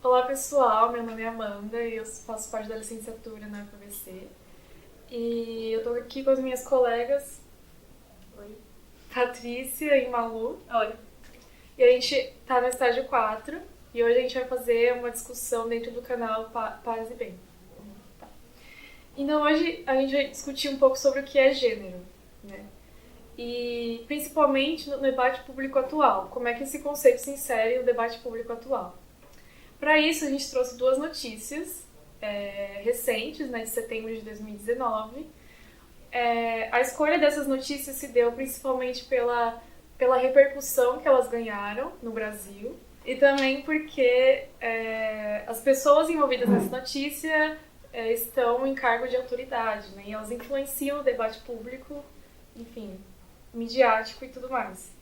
Olá pessoal, meu nome é Amanda e eu faço parte da licenciatura na UFABC. E eu tô aqui com as minhas colegas, Oi. Patrícia e Malu. Oi. E a gente tá no estágio 4 e hoje a gente vai fazer uma discussão dentro do canal Paz e Bem. Tá. Então hoje a gente vai discutir um pouco sobre o que é gênero, né? E principalmente no debate público atual, como é que esse conceito se insere no debate público atual. Para isso, a gente trouxe duas notícias recentes, né, de setembro de 2019. A escolha dessas notícias se deu principalmente pela repercussão que elas ganharam no Brasil e também porque as pessoas envolvidas nessa notícia estão em cargo de autoridade, né, e elas influenciam o debate público, enfim, midiático e tudo mais.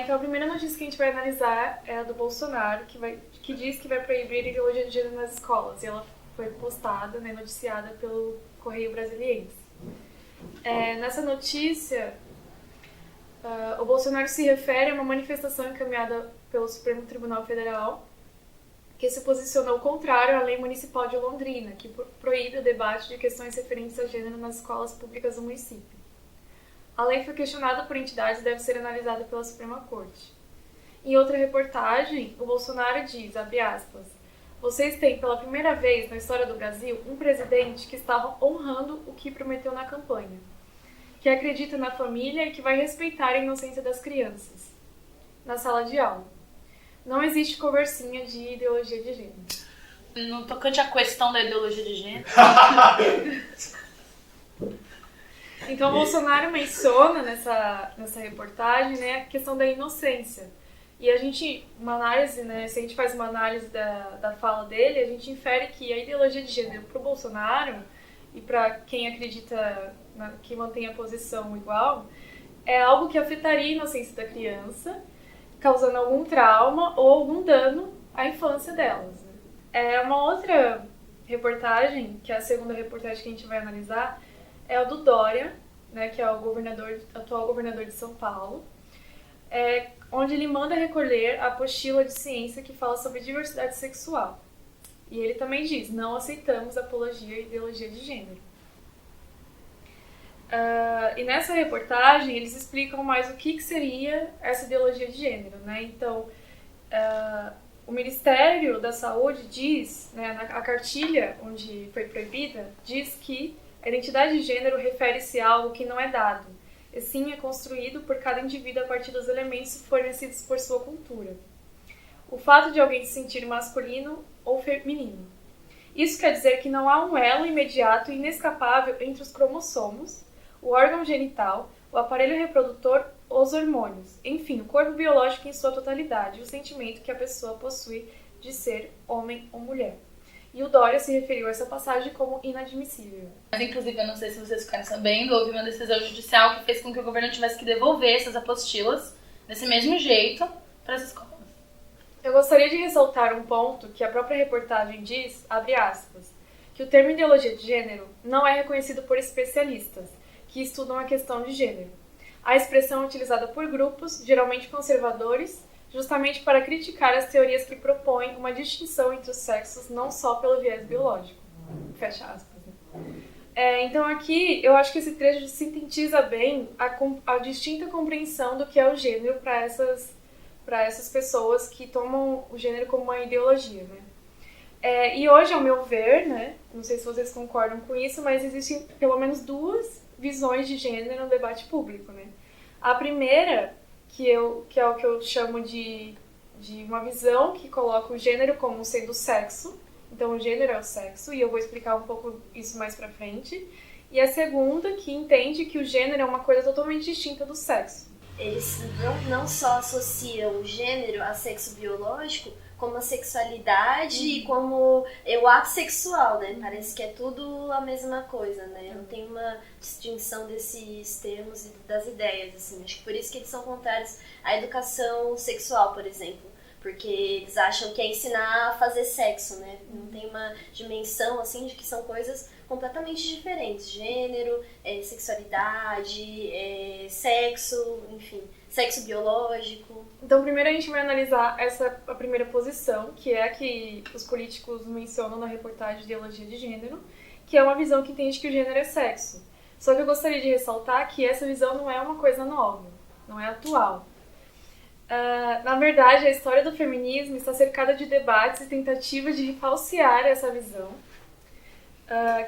Então a primeira notícia que a gente vai analisar é a do Bolsonaro, que diz que vai proibir a ideologia de gênero nas escolas. E ela foi postada, né, noticiada pelo Correio Brasiliense. Nessa notícia, o Bolsonaro se refere a uma manifestação encaminhada pelo Supremo Tribunal Federal, que se posicionou contrário à lei municipal de Londrina, que proíbe o debate de questões referentes a gênero nas escolas públicas do município. A lei foi questionada por entidades e deve ser analisada pela Suprema Corte. Em outra reportagem, o Bolsonaro diz, abre aspas, vocês têm pela primeira vez na história do Brasil um presidente que está honrando o que prometeu na campanha, que acredita na família e que vai respeitar a inocência das crianças, na sala de aula. Não existe conversinha de ideologia de gênero. No tocante à questão da ideologia de gênero... Então, o Bolsonaro menciona nessa reportagem, né, a questão da inocência. E a gente, uma análise, né, se a gente faz uma análise da fala dele, a gente infere que a ideologia de gênero para o Bolsonaro e para quem acredita que mantém a posição igual, é algo que afetaria a inocência da criança, causando algum trauma ou algum dano à infância delas. Né? Uma outra reportagem, que é a segunda reportagem que a gente vai analisar, é o do Dória, né, que é o atual governador de São Paulo, onde ele manda recolher a apostila de ciência que fala sobre diversidade sexual. E ele também diz, não aceitamos apologia e ideologia de gênero. E nessa reportagem eles explicam mais o que seria essa ideologia de gênero. Né? Então, o Ministério da Saúde diz, né, a cartilha onde foi proibida, diz que a identidade de gênero refere-se a algo que não é dado, e sim é construído por cada indivíduo a partir dos elementos fornecidos por sua cultura. O fato de alguém se sentir masculino ou feminino. Isso quer dizer que não há um elo imediato e inescapável entre os cromossomos, o órgão genital, o aparelho reprodutor, os hormônios, enfim, o corpo biológico em sua totalidade, o sentimento que a pessoa possui de ser homem ou mulher. E o Dória se referiu a essa passagem como inadmissível. Mas, inclusive, eu não sei se vocês ficaram sabendo, houve uma decisão judicial que fez com que o governo tivesse que devolver essas apostilas desse mesmo jeito para as escolas. Eu gostaria de ressaltar um ponto que a própria reportagem diz, abre aspas, que o termo ideologia de gênero não é reconhecido por especialistas que estudam a questão de gênero. A expressão é utilizada por grupos, geralmente conservadores, justamente para criticar as teorias que propõem uma distinção entre os sexos não só pelo viés biológico. Fecha aspas. Né? Então aqui eu acho que esse trecho sintetiza bem a distinta compreensão do que é o gênero para essas pessoas que tomam o gênero como uma ideologia. Né? E hoje, ao meu ver, né, não sei se vocês concordam com isso, mas existem pelo menos duas visões de gênero no debate público. Né? A primeira, que é o que eu chamo de uma visão que coloca o gênero como sendo sexo. Então, o gênero é o sexo, e eu vou explicar um pouco isso mais pra frente. E a segunda, que entende que o gênero é uma coisa totalmente distinta do sexo. Eles não só associam o gênero a sexo biológico, como a sexualidade e como o ato sexual, né? Parece que é tudo a mesma coisa, né? Não tem uma distinção desses termos e das ideias, assim. Acho que por isso que eles são contrários à educação sexual, por exemplo. Porque eles acham que é ensinar a fazer sexo, né? Não tem uma dimensão, assim, de que são coisas completamente diferentes. Gênero, sexualidade, sexo, enfim, sexo biológico. Então, primeiro a gente vai analisar a primeira posição, que é a que os políticos mencionam na reportagem de Ideologia de Gênero, que é uma visão que entende que o gênero é sexo. Só que eu gostaria de ressaltar que essa visão não é uma coisa nova, não é atual. Na verdade, a história do feminismo está cercada de debates e tentativas de falsear essa visão,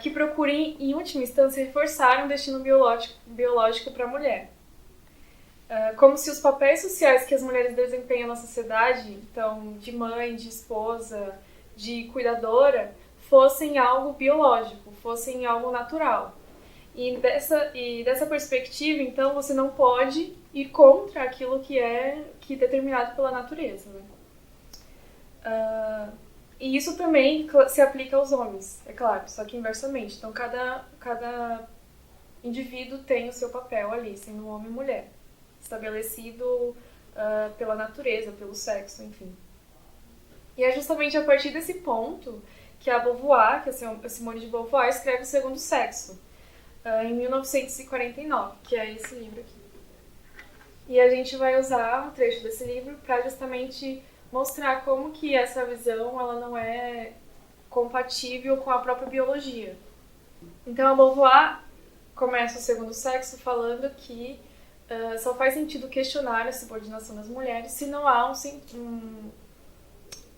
que procurem, em última instância, reforçar um destino biológico para a mulher. Como se os papéis sociais que as mulheres desempenham na sociedade, então de mãe, de esposa, de cuidadora, fossem algo biológico, fossem algo natural. E dessa perspectiva, então, você não pode ir contra aquilo que é determinado pela natureza. Né? E isso também se aplica aos homens, é claro, só que inversamente. Então, cada indivíduo tem o seu papel ali, sendo homem e mulher, estabelecido pela natureza, pelo sexo, enfim. E é justamente a partir desse ponto que a Beauvoir, que a Simone de Beauvoir, escreve O Segundo Sexo, em 1949, que é esse livro aqui. E a gente vai usar um trecho desse livro para justamente mostrar como que essa visão ela não é compatível com a própria biologia. Então a Beauvoir começa O Segundo Sexo falando que só faz sentido questionar a subordinação das mulheres se não há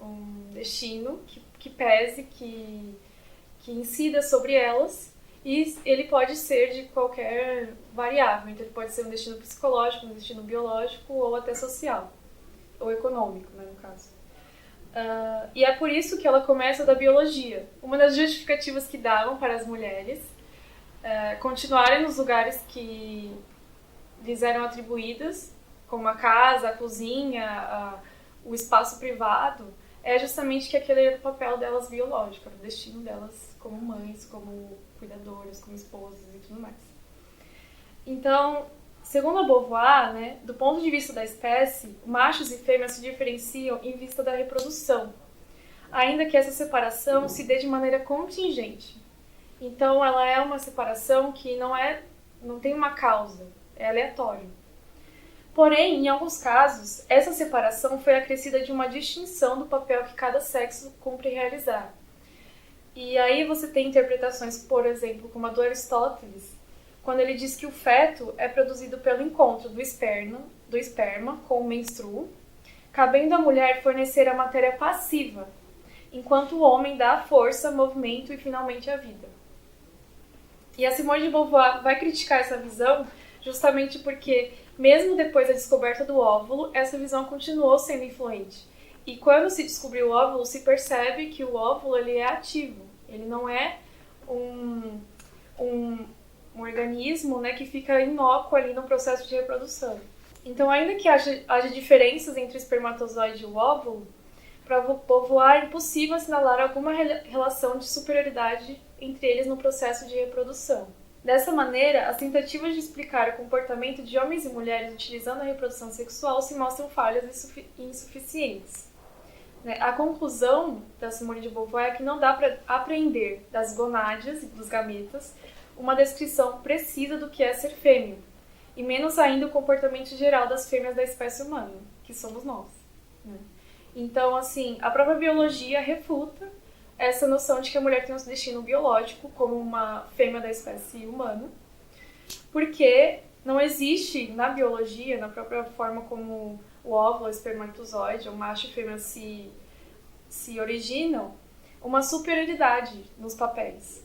um destino que pese, que incida sobre elas, e ele pode ser de qualquer variável. Então ele pode ser um destino psicológico, um destino biológico ou até social, ou econômico, né, no caso. E é por isso que ela começa da biologia. Uma das justificativas que davam para as mulheres continuarem nos lugares que lhes eram atribuídos, como a casa, a cozinha, o espaço privado, é justamente que aquele era o papel delas biológico, era o destino delas como mães, como cuidadoras, como esposas e tudo mais. Então, segundo a Beauvoir, né, do ponto de vista da espécie, machos e fêmeas se diferenciam em vista da reprodução, ainda que essa separação se dê de maneira contingente. Então, ela é uma separação que não tem uma causa, é aleatório. Porém, em alguns casos, essa separação foi acrescida de uma distinção do papel que cada sexo cumpre realizar. E aí você tem interpretações, por exemplo, como a do Aristóteles, quando ele diz que o feto é produzido pelo encontro do esperma com o menstruo, cabendo à mulher fornecer a matéria passiva, enquanto o homem dá a força, movimento e finalmente a vida. E a Simone de Beauvoir vai criticar essa visão justamente porque, mesmo depois da descoberta do óvulo, essa visão continuou sendo influente. E quando se descobriu o óvulo, se percebe que o óvulo ele é ativo. Ele não é um organismo, né, que fica inócuo ali no processo de reprodução. Então, ainda que haja diferenças entre o espermatozoide e o óvulo, para Beauvoir é impossível assinalar alguma relação de superioridade entre eles no processo de reprodução. Dessa maneira, as tentativas de explicar o comportamento de homens e mulheres utilizando a reprodução sexual se mostram falhas e insuficientes. A conclusão da Simone de Beauvoir é que não dá para apreender das gonádias e dos gametas uma descrição precisa do que é ser fêmea, e menos ainda o comportamento geral das fêmeas da espécie humana, que somos nós. Então, assim, a própria biologia refuta essa noção de que a mulher tem um destino biológico como uma fêmea da espécie humana, porque não existe na biologia, na própria forma como o óvulo, o espermatozoide, o macho e fêmea se originam, uma superioridade nos papéis.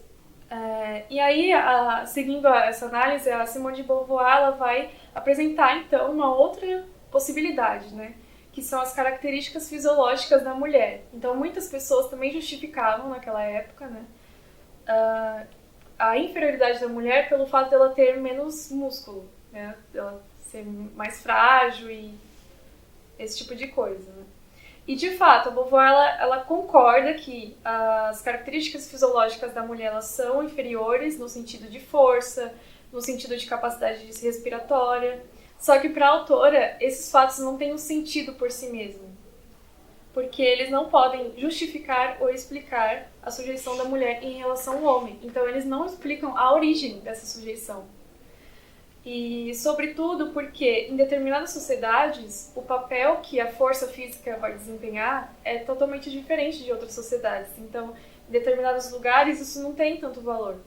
E aí, seguindo essa análise, a Simone de Beauvoir ela vai apresentar, então, uma outra possibilidade, né? Que são as características fisiológicas da mulher. Então, muitas pessoas também justificavam, naquela época, né, a inferioridade da mulher pelo fato dela ter menos músculo, né, dela ser mais frágil e esse tipo de coisa. Né. E, de fato, a Beauvoir ela concorda que as características fisiológicas da mulher elas são inferiores no sentido de força, no sentido de capacidade respiratória. Só que para a autora, esses fatos não têm um sentido por si mesmo, porque eles não podem justificar ou explicar a sujeição da mulher em relação ao homem. Então, eles não explicam a origem dessa sujeição. E, sobretudo, porque em determinadas sociedades, o papel que a força física vai desempenhar é totalmente diferente de outras sociedades. Então, em determinados lugares, isso não tem tanto valor.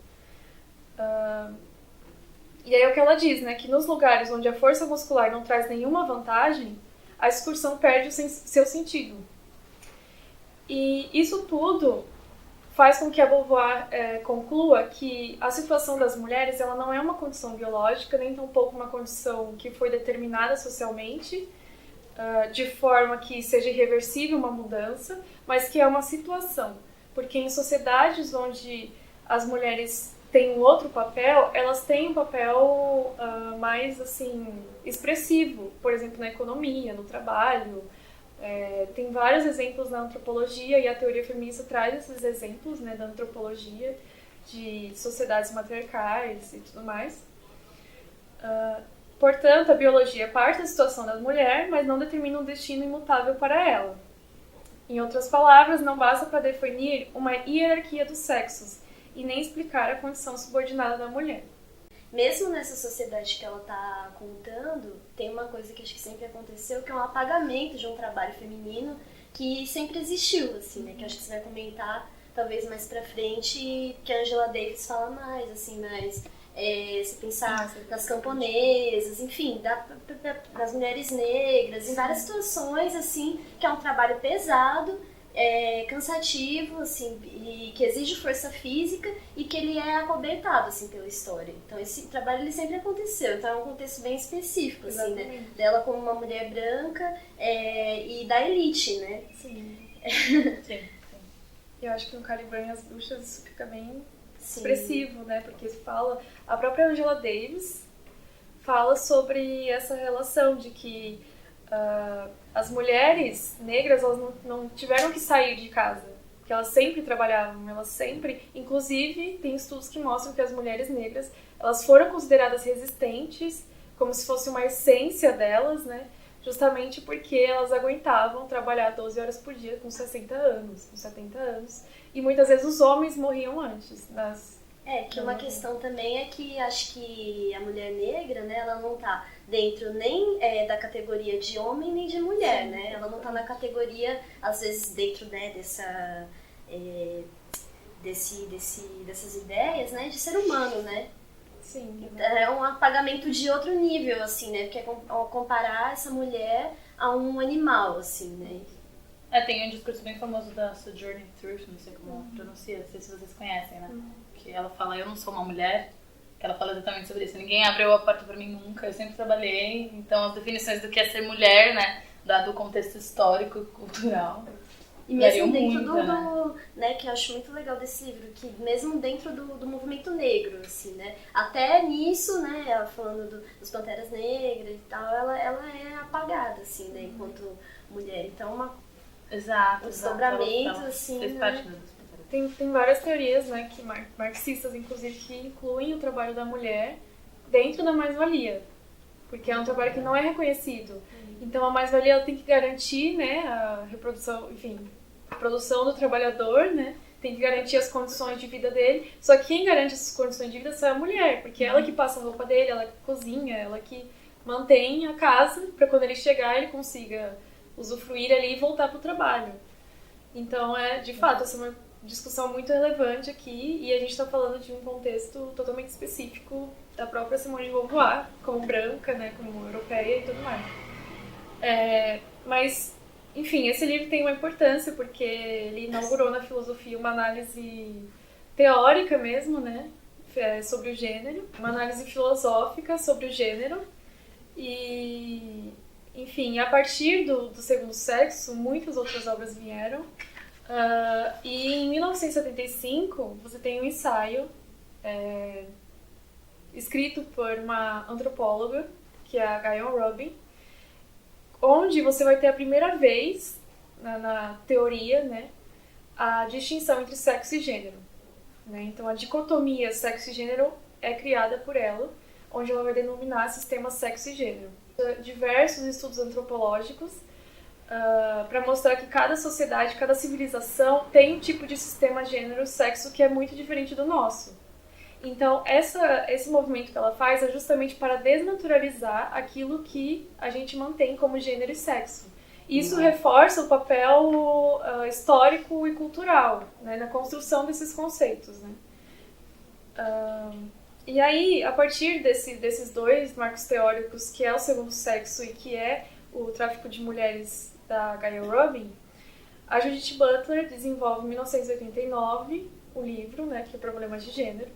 E aí é o que ela diz, né? Que nos lugares onde a força muscular não traz nenhuma vantagem, a excursão perde o seu sentido. E isso tudo faz com que a Beauvoir conclua que a situação das mulheres ela não é uma condição biológica, nem tampouco uma condição que foi determinada socialmente, de forma que seja irreversível uma mudança, mas que é uma situação. Porque em sociedades onde as mulheres têm um outro papel, elas têm um papel mais assim, expressivo, por exemplo, na economia, no trabalho. Tem vários exemplos na antropologia e a teoria feminista traz esses exemplos, né, da antropologia, de sociedades matriarcais e tudo mais. Portanto, a biologia parte da situação da mulher, mas não determina um destino imutável para ela. Em outras palavras, não basta para definir uma hierarquia dos sexos e nem explicar a condição subordinada da mulher. Mesmo nessa sociedade que ela está contando, tem uma coisa que acho que sempre aconteceu, que é um apagamento de um trabalho feminino que sempre existiu, assim, né? Que acho que você vai comentar, talvez mais pra frente, que a Angela Davis fala mais, assim, mas se pensar nas camponesas, enfim, das mulheres negras, em várias situações, assim, que é um trabalho pesado, cansativo, assim, e que exige força física e que ele é acobertado, assim, pela história. Então esse trabalho ele sempre aconteceu, então é um contexto bem específico, assim, né? Dela como uma mulher branca e da elite, né? Sim. Sim. Eu acho que no Caliban e as Bruxas isso fica bem Sim. expressivo, né? Porque fala, a própria Angela Davis fala sobre essa relação de que as mulheres negras elas não tiveram que sair de casa, porque elas sempre trabalhavam, elas sempre, inclusive tem estudos que mostram que as mulheres negras elas foram consideradas resistentes, como se fosse uma essência delas, né? Justamente porque elas aguentavam trabalhar 12 horas por dia com 60 anos, com 70 anos, e muitas vezes os homens morriam antes que uma questão também é que acho que a mulher negra, né, ela não tá dentro nem da categoria de homem nem de mulher, né? Ela não tá na categoria, às vezes, dentro, né, dessas ideias, né, de ser humano, né? Sim. É um apagamento de outro nível, assim, né? Porque é comparar essa mulher a um animal, assim, né? Tem um discurso bem famoso da Sojourner Truth, não sei como pronuncia, não sei se vocês conhecem, né? Que ela fala, eu não sou uma mulher, que ela fala exatamente sobre isso. Ninguém abriu a porta pra mim nunca, eu sempre trabalhei. Então as definições do que é ser mulher, né? Dado o contexto histórico e cultural. E mesmo dentro muito, né, que eu acho muito legal desse livro, que mesmo dentro do movimento negro, assim, né, até nisso, né, ela falando dos Panteras Negras e tal, ela é apagada, assim, né, enquanto mulher. Então, Exato. um desdobramento, ela assim, fez né? parte Tem várias teorias, né, que marxistas, inclusive, que incluem o trabalho da mulher dentro da mais-valia, porque é um trabalho que não é reconhecido. Então, a mais-valia ela tem que garantir, né, a reprodução, enfim, a produção do trabalhador, né, tem que garantir as condições de vida dele. Só que quem garante essas condições de vida só é a mulher, porque é ela que passa a roupa dele, ela que cozinha, ela que mantém a casa para quando ele chegar ele consiga usufruir ali e voltar para o trabalho. Então, de fato, essa é uma discussão muito relevante aqui e a gente está falando de um contexto totalmente específico da própria Simone de Beauvoir, como branca, né, como europeia e tudo mais. Mas, enfim, esse livro tem uma importância porque ele inaugurou na filosofia uma análise teórica mesmo, né, sobre o gênero, uma análise filosófica sobre o gênero e, enfim, a partir do segundo sexo, muitas outras obras vieram. E em 1975 você tem um ensaio escrito por uma antropóloga, que é a Guyon Robin, onde você vai ter a primeira vez na teoria, né, a distinção entre sexo e gênero, né? Então a dicotomia sexo e gênero é criada por ela, onde ela vai denominar sistemas sexo e gênero. Diversos estudos antropológicos para mostrar que cada sociedade, cada civilização tem um tipo de sistema gênero-sexo que é muito diferente do nosso. Então, esse movimento que ela faz é justamente para desnaturalizar aquilo que a gente mantém como gênero e sexo. Isso reforça o papel histórico e cultural, né, na construção desses conceitos, né? E aí, a partir desses dois marcos teóricos, que é o segundo sexo e que é o tráfico de mulheres da Gayle Rubin, a Judith Butler desenvolve em 1989 o livro, né, que é Problemas de Gênero.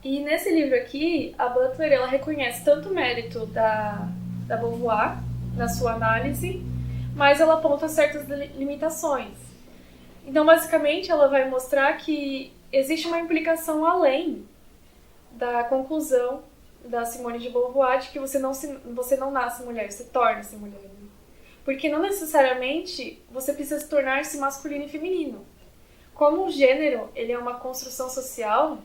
E nesse livro aqui, a Butler ela reconhece tanto o mérito da Beauvoir na sua análise, mas ela aponta certas limitações. Então, basicamente, ela vai mostrar que existe uma implicação além da conclusão da Simone de Beauvoir de que você não nasce mulher, você torna-se mulher. Porque não necessariamente você precisa se tornar-se masculino e feminino. Como o gênero ele é uma construção social,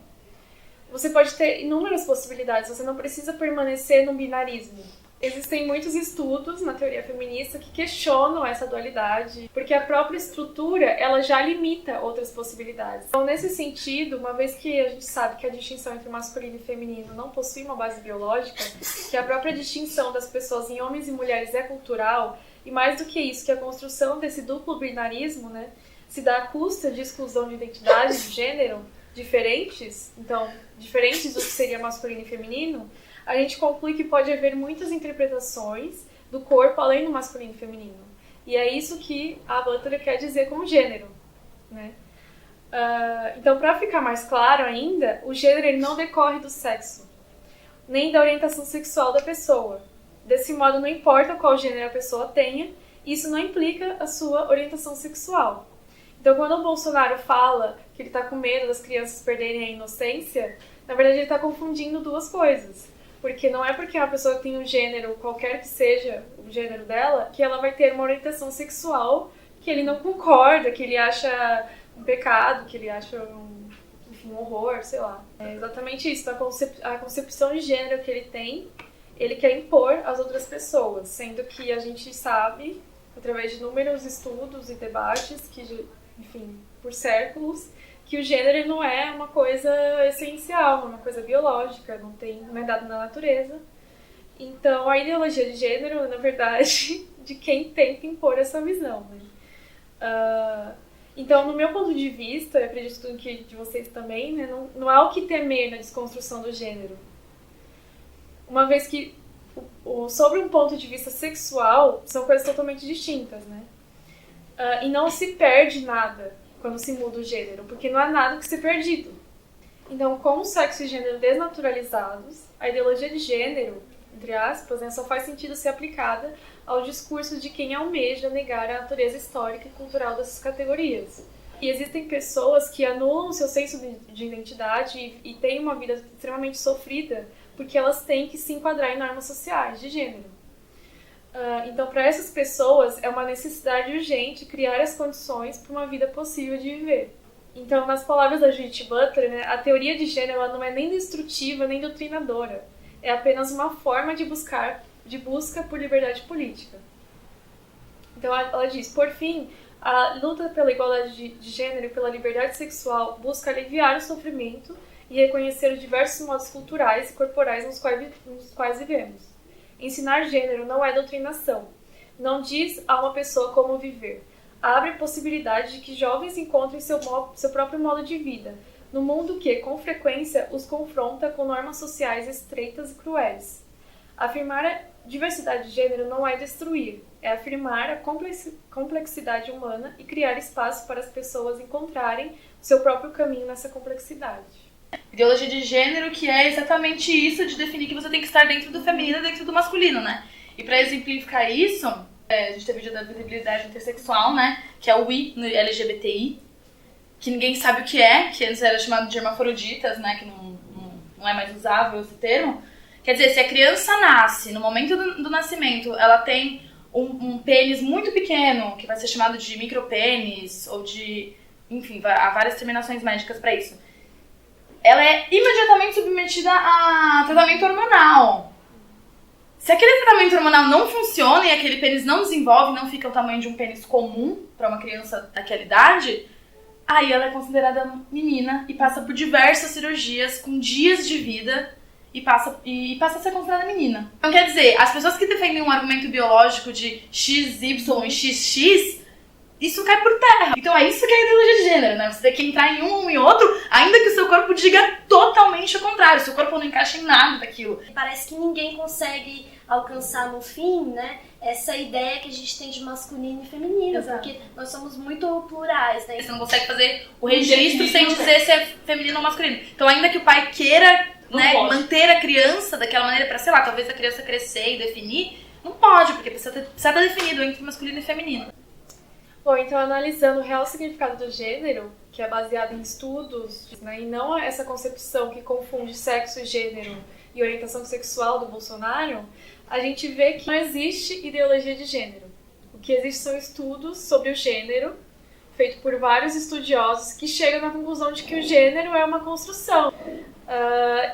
você pode ter inúmeras possibilidades, você não precisa permanecer no binarismo. Existem muitos estudos na teoria feminista que questionam essa dualidade, porque a própria estrutura ela já limita outras possibilidades. Então, nesse sentido, uma vez que a gente sabe que a distinção entre masculino e feminino não possui uma base biológica, que a própria distinção das pessoas em homens e mulheres é cultural, e mais do que isso, que a construção desse duplo binarismo, né, se dá à custa de exclusão de identidade de gênero diferentes, então, diferentes do que seria masculino e feminino, a gente conclui que pode haver muitas interpretações do corpo além do masculino e feminino. E é isso que a Butler quer dizer com gênero, né? Então, para ficar mais claro ainda, o gênero ele não decorre do sexo, nem da orientação sexual da pessoa. Desse modo, não importa qual gênero a pessoa tenha, isso não implica a sua orientação sexual. Então, quando o Bolsonaro fala que ele está com medo das crianças perderem a inocência, na verdade ele está confundindo duas coisas. Porque não é porque uma pessoa tem um gênero, qualquer que seja o gênero dela, que ela vai ter uma orientação sexual que ele não concorda, que ele acha um pecado, que ele acha um horror, sei lá. É exatamente isso. A concepção de gênero que ele tem, ele quer impor às outras pessoas, sendo que a gente sabe, através de inúmeros estudos e debates, que, enfim, por séculos, que o gênero não é uma coisa essencial, uma coisa biológica, não é dado na natureza. Então, a ideologia de gênero, na verdade, de quem tenta impor essa visão. Né? Então, no meu ponto de vista, eu acredito que de vocês também, né, não há o que temer na desconstrução do gênero. Uma vez que, sobre um ponto de vista sexual, são coisas totalmente distintas, né? E não se perde nada quando se muda o gênero, porque não há nada que ser perdido. Então, com o sexo e gênero desnaturalizados, a ideologia de gênero, entre aspas, né, só faz sentido ser aplicada ao discurso de quem almeja negar a natureza histórica e cultural dessas categorias. E existem pessoas que anulam o seu senso de identidade e têm uma vida extremamente sofrida porque elas têm que se enquadrar em normas sociais de gênero. Então, para essas pessoas, é uma necessidade urgente criar as condições para uma vida possível de viver. Então, nas palavras da Judith Butler, né, a teoria de gênero ela não é nem destrutiva nem doutrinadora. É apenas uma forma de busca por liberdade política. Então, ela diz, por fim, a luta pela igualdade de gênero e pela liberdade sexual busca aliviar o sofrimento e reconhecer os diversos modos culturais e corporais nos quais vivemos. Ensinar gênero não é doutrinação. Não diz a uma pessoa como viver. Abre a possibilidade de que jovens encontrem seu próprio modo de vida, no mundo que, com frequência, os confronta com normas sociais estreitas e cruéis. Afirmar a diversidade de gênero não é destruir, é afirmar a complexidade humana e criar espaço para as pessoas encontrarem o seu próprio caminho nessa complexidade. Ideologia de gênero, que é exatamente isso, de definir que você tem que estar dentro do feminino e dentro do masculino, né? E pra exemplificar isso, a gente teve o dia da visibilidade intersexual, né? Que é o I no LGBTI, que ninguém sabe o que antes era chamado de hermafroditas, né? Que não é mais usável esse termo. Quer dizer, se a criança nasce, no momento do nascimento, ela tem um pênis muito pequeno, que vai ser chamado de micropênis, ou de... Enfim, há várias terminações médicas pra isso. Ela é imediatamente submetida a tratamento hormonal. Se aquele tratamento hormonal não funciona e aquele pênis não desenvolve, não fica o tamanho de um pênis comum para uma criança daquela idade, aí ela é considerada menina e passa por diversas cirurgias com dias de vida e passa a ser considerada menina. Então quer dizer, as pessoas que defendem um argumento biológico de XY e XX, isso cai por terra. Então é isso que é a ideologia de gênero, né? Você tem que entrar em um e outro, ainda que o seu corpo diga totalmente o contrário. O seu corpo não encaixa em nada daquilo. Parece que ninguém consegue alcançar no fim, né, essa ideia que a gente tem de masculino e feminino. Exato. Porque nós somos muito plurais, né? Você não consegue fazer o registro sem dizer se é feminino ou masculino. Então ainda que o pai queira, né, manter a criança daquela maneira pra, sei lá, talvez a criança crescer e definir, não pode, porque precisa estar definido entre masculino e feminino. Bom, então analisando o real significado do gênero, que é baseado em estudos, né, e não essa concepção que confunde sexo e gênero e orientação sexual do Bolsonaro, a gente vê que não existe ideologia de gênero. O que existe são estudos sobre o gênero, feito por vários estudiosos que chegam na conclusão de que o gênero é uma construção.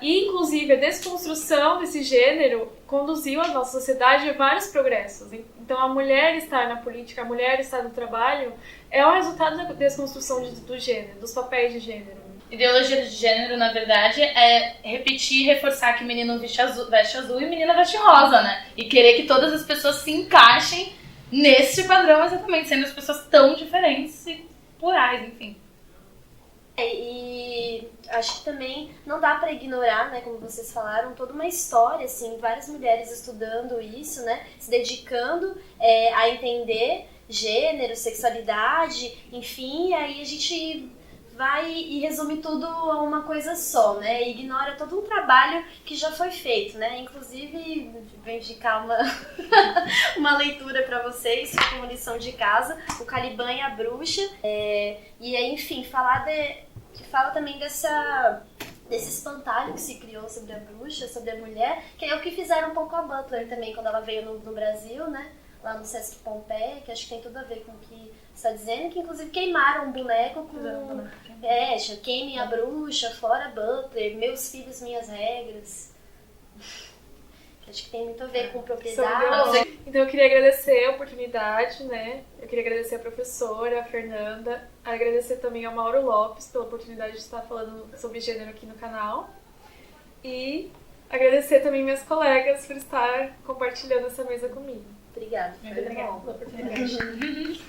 E, inclusive, a desconstrução desse gênero conduziu a nossa sociedade a vários progressos. Então, a mulher estar na política, a mulher estar no trabalho, é o resultado da desconstrução do gênero, dos papéis de gênero. Ideologia de gênero, na verdade, é repetir e reforçar que menino veste azul e menina veste rosa, né? E querer que todas as pessoas se encaixem nesse padrão exatamente, sendo as pessoas tão diferentes e plurais, enfim. E acho que também não dá pra ignorar, né, como vocês falaram, toda uma história, assim, várias mulheres estudando isso, né, se dedicando a entender gênero, sexualidade, enfim, e aí a gente vai e resume tudo a uma coisa só, né, e ignora todo um trabalho que já foi feito, né, inclusive vou indicar uma leitura pra vocês, como lição de casa, o Caliban e a Bruxa, e aí, enfim, que fala também desse espantalho que se criou sobre a bruxa, sobre a mulher, que é o que fizeram um pouco a Butler também, quando ela veio no Brasil, né? Lá no Sesc Pompeia, que acho que tem tudo a ver com o que você está dizendo, que inclusive queimaram um boneco com... queimem a bruxa, fora Butler, meus filhos, minhas regras. Acho que tem muito a ver com propriedade. Então eu queria agradecer a oportunidade, né? Eu queria agradecer a professora, a Fernanda, agradecer também ao Mauro Lopes pela oportunidade de estar falando sobre gênero aqui no canal. E agradecer também minhas colegas por estar compartilhando essa mesa comigo. Obrigada. Muito obrigada pela oportunidade.